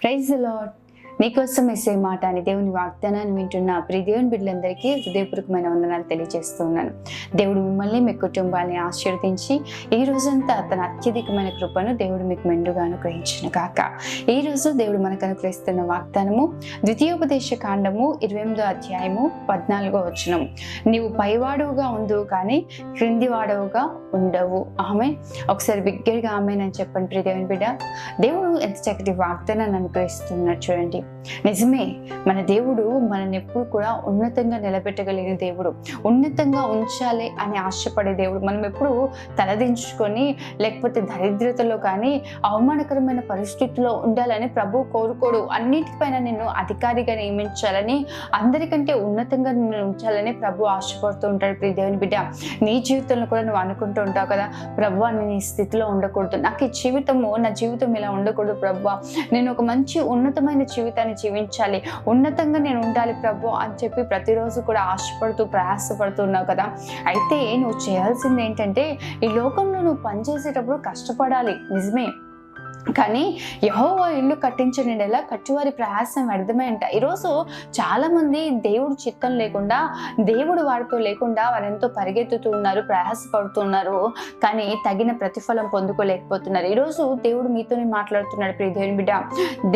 Praise the lord. నీకోసం ఎస్సే మాట అని దేవుని వాగ్దానాన్ని వింటున్న ప్రియ దేవుని బిడ్డలందరికీ హృదయపూర్వకమైన వందనాలు తెలియజేస్తున్నాను. దేవుడు మిమ్మల్ని మీ కుటుంబాన్ని ఆశీర్వదించి ఈ రోజంతా తన అత్యధికమైన కృపను దేవుడు మీకు మెండుగా అనుగ్రహించిన కాక. ఈ రోజు దేవుడు మనకు అనుగ్రహిస్తున్న వాగ్దానము ద్వితీయోపదేశ కాండము 28వ అధ్యాయము 14వ వచనం. నీవు పైవాడుగా ఉండు కానీ క్రింది వాడవుగా ఉండవు. ఆమె ఒకసారి బిగ్గరగా ఆమెనని చెప్పండి ప్రియ దేవుని బిడ్డ. దేవుడు ఎంత చక్కటి వాగ్దానాన్ని అనుగ్రహిస్తున్నాడు చూడండి. నిజమే, మన దేవుడు మనల్ని ఎప్పుడు కూడా ఉన్నతంగా నిలబెట్టగలిగిన దేవుడు, ఉన్నతంగా ఉంచాలి అని ఆశపడే దేవుడు. మనం ఎప్పుడు తలదించుకొని లేకపోతే దరిద్రతలో కానీ అవమానకరమైన పరిస్థితుల్లో ఉండాలని ప్రభు కోరుకోడు. అన్నిటిపైన నిన్ను అధికారిగా నియమించాలని, అందరికంటే ఉన్నతంగా నిన్ను ఉంచాలని ప్రభు ఆశపడుతూ ఉంటాడు. ప్రియ దేవుని బిడ్డ, నీ జీవితంలో కూడా నువ్వు అనుకుంటూ ఉంటావు కదా, ప్రభు నేను ఈ స్థితిలో ఉండకూడదు, నాకు ఈ జీవితము నా జీవితం ఇలా ఉండకూడదు ప్రభు, నేను ఒక మంచి ఉన్నతమైన జీవితాన్ని జీవించాలి, ఉన్నతంగా నేను ఉండాలి ప్రభు అని చెప్పి ప్రతిరోజు కూడా ఆశపడుతూ ప్రయాసపడుతున్నావు కదా. అయితే నువ్వు చేయాల్సింది ఏంటంటే, ఈ లోకంలో నువ్వు పనిచేసేటప్పుడు కష్టపడాలి నిజమే, కానీ యెహోవా ఇల్లు కట్టించిన నెల కట్టువారి ప్రయాసం వ్యర్థమే అంట. ఈరోజు చాలా మంది దేవుడు చిత్తం లేకుండా, దేవుడు వారితో లేకుండా వారు ఎంతో పరిగెత్తుతూ ఉన్నారు, ప్రయాసపడుతున్నారు, కానీ తగిన ప్రతిఫలం పొందుకోలేకపోతున్నారు. ఈరోజు దేవుడు మీతోనే మాట్లాడుతున్నాడు ప్రియ దేవుని బిడ్డ.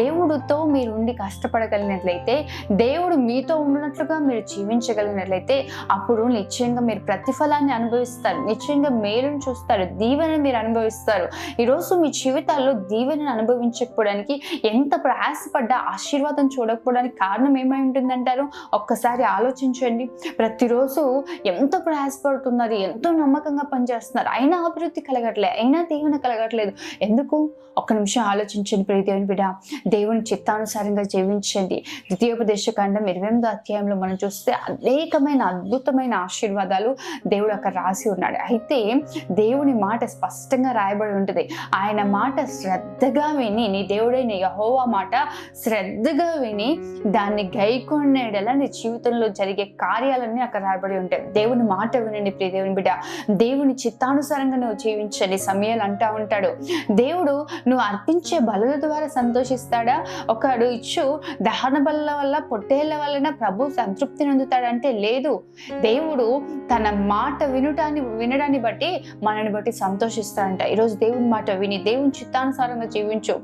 దేవుడితో మీరు ఉండి కష్టపడగలిగినట్లయితే, దేవుడు మీతో ఉన్నట్లుగా మీరు జీవించగలిగినట్లయితే, అప్పుడు నిశ్చయంగా మీరు ప్రతిఫలాన్ని అనుభవిస్తారు, నిశ్చయంగా మేలును చూస్తారు, దీవెన మీరు అనుభవిస్తారు. ఈరోజు మీ జీవితాల్లో దీవెనను అనుభవించకపోవడానికి, ఎంత ప్రయాసపడ్డా ఆశీర్వాదం చూడకపోవడానికి కారణం ఏమై ఉంటుందంటారు? ఒక్కసారి ఆలోచించండి. ప్రతిరోజు ఎంతో ప్రయాసపడుతున్నారు, ఎంతో నమ్మకంగా పనిచేస్తున్నారు, అయినా అభివృద్ధి కలగట్లేదు, అయినా దీవెన కలగట్లేదు. ఎందుకు? ఒక్క నిమిషం ఆలోచించండి ప్రియ దేవుని బిడ్డ. దేవుని చిత్తానుసారంగా జీవించండి. ద్వితీయోపదేశ కాండం 28వ అధ్యాయంలో మనం చూస్తే అనేకమైన అద్భుతమైన ఆశీర్వాదాలు దేవుడు అక్కడ రాసి ఉన్నాడు. అయితే దేవుని మాట స్పష్టంగా రాయబడి ఉంటుంది. ఆయన మాట శ్రద్ధగా విని, నీ దేవుడైన యెహోవా మాట శ్రద్ధగా విని దాన్ని గైకొనేలా నీ జీవితంలో జరిగే కార్యాలన్నీ అక్కడ రాయబడి ఉంటాయి. దేవుని మాట వినండి ప్రియ దేవుని బిడ్డ. దేవుని చిత్తానుసారంగా నువ్వు జీవించండి. సమయాలు అంటా ఉంటాడు, దేవుడు నువ్వు అర్పించే బలుల ద్వారా సంతోషిస్తాడా? ఒకడు ఇచ్చు దహన బలుల వల్ల, పొట్టేళ్ల వలన ప్రభు సంతృప్తి పొందుతాడంటే లేదు. దేవుడు తన మాట వినడాన్ని బట్టి మనని బట్టి సంతోషిస్తాడంట. ఈరోజు దేవుని మాట విని దేవుని చిత్తానుసారంగా జీవించు.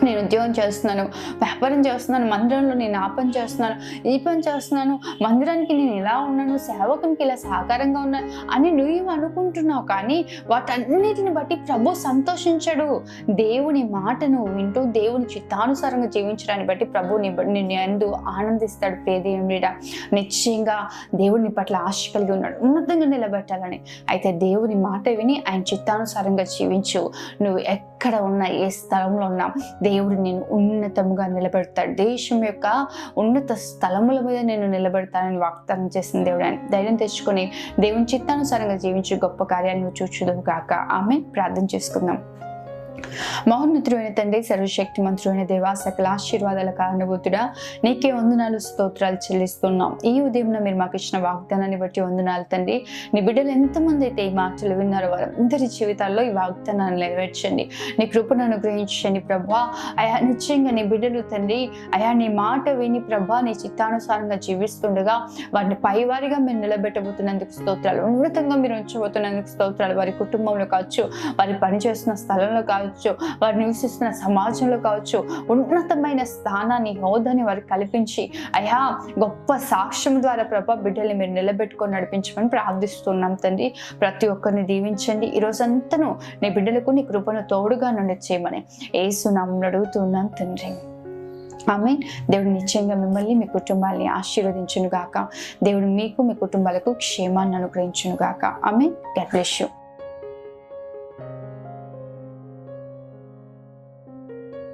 నేను ఉద్యోగం చేస్తున్నాను, వ్యాపారం చేస్తున్నాను, మందిరంలో నేను ఆ పని చేస్తున్నాను, ఈ పని చేస్తున్నాను, మందిరానికి నేను ఇలా ఉన్నాను, సేవకునికి ఇలా సహకారంగా ఉన్నాను అని నువ్వు అనుకుంటున్నావు, కానీ వాటన్నిటిని బట్టి ప్రభు సంతోషించడు. దేవుని మాటను వింటూ దేవుని చిత్తానుసారంగా జీవించడాన్ని బట్టి ప్రభు నిన్ను ఎందు ఆనందిస్తాడు. ప్రియదేవుడ, నిశ్చయంగా దేవుని పట్ల ఆశ కలిగి ఉన్నాడు, ఉన్నతంగా నిలబెట్టాలని. అయితే దేవుని మాట విని ఆయన చిత్తానుసారంగా జీవించు. నువ్వు ఎక్కడ ఉన్నా, ఏ స్థలంలో ఉన్నా, దేవుడు నేను ఉన్నతంగా నిలబెడతాడు. దేశం యొక్క ఉన్నత స్థలముల మీద నేను నిలబెడతానని వాగ్దానం చేసిన దేవుడు. ధైర్యం తెచ్చుకొని దేవుని చిత్తానుసారంగా జీవించి గొప్ప కార్యాన్ని నువ్వు చూచుదువు గాక. ఆమె ప్రార్థన చేసుకుందాం. మహోన్నతుడైన తండ్రి, సర్వశక్తి మంత్రుడైన దేవా, సకల ఆశీర్వాదాల కారణభూతుడా, నీకే వందనాలు స్తోత్రాలు చెల్లిస్తున్నాం. ఈ ఉదయం మీరు మాకు ఇచ్చిన వాగ్దానాన్ని బట్టి వందనాలు తండ్రి. నీ బిడ్డలు ఎంతమంది అయితే ఈ మాటలు విన్నారో వారందరి జీవితాల్లో ఈ వాగ్దానాన్ని నెరవేర్చండి. నీ కృపను అనుగ్రహించండి ప్రభా. అయా నిశ్చయంగా నీ బిడ్డలు తండ్రి, అయా నీ మాట విని ప్రభా నీ చిత్తానుసారంగా జీవిస్తుండగా వారిని పైవారిగా మీరు నిలబెట్టబోతున్నందుకు స్తోత్రాలు, ఉన్నతంగా మీరు ఉంచబోతున్నందుకు స్తోత్రాలు. వారి కుటుంబంలో కావచ్చు, వారి పనిచేస్తున్న స్థలంలో కావచ్చు, వారు నివసిస్తున్న సమాజంలో కావచ్చు, ఉన్నతమైన స్థానాన్ని, హోదాని వారికి కల్పించి అయా గొప్ప సాక్ష్యం ద్వారా ప్రభా బిడ్డల్ని మీరు నిలబెట్టుకొని నడిపించమని ప్రార్థిస్తున్నాం తండ్రి. ప్రతి ఒక్కరిని దీవించండి. ఈ రోజంతను నీ బిడ్డలకు నీ కృపను తోడుగా నుండి చేయమని యేసు నామములో అడుగుతున్నాం తండ్రి. ఆమేన్. దేవుడు నిశ్చయంగా మిమ్మల్ని, మీ కుటుంబాన్ని ఆశీర్వదించును గాక. దేవుడు మీకు, మీ కుటుంబాలకు క్షేమాన్ని అనుగ్రహించును గాక. ఆమేన్. God bless you.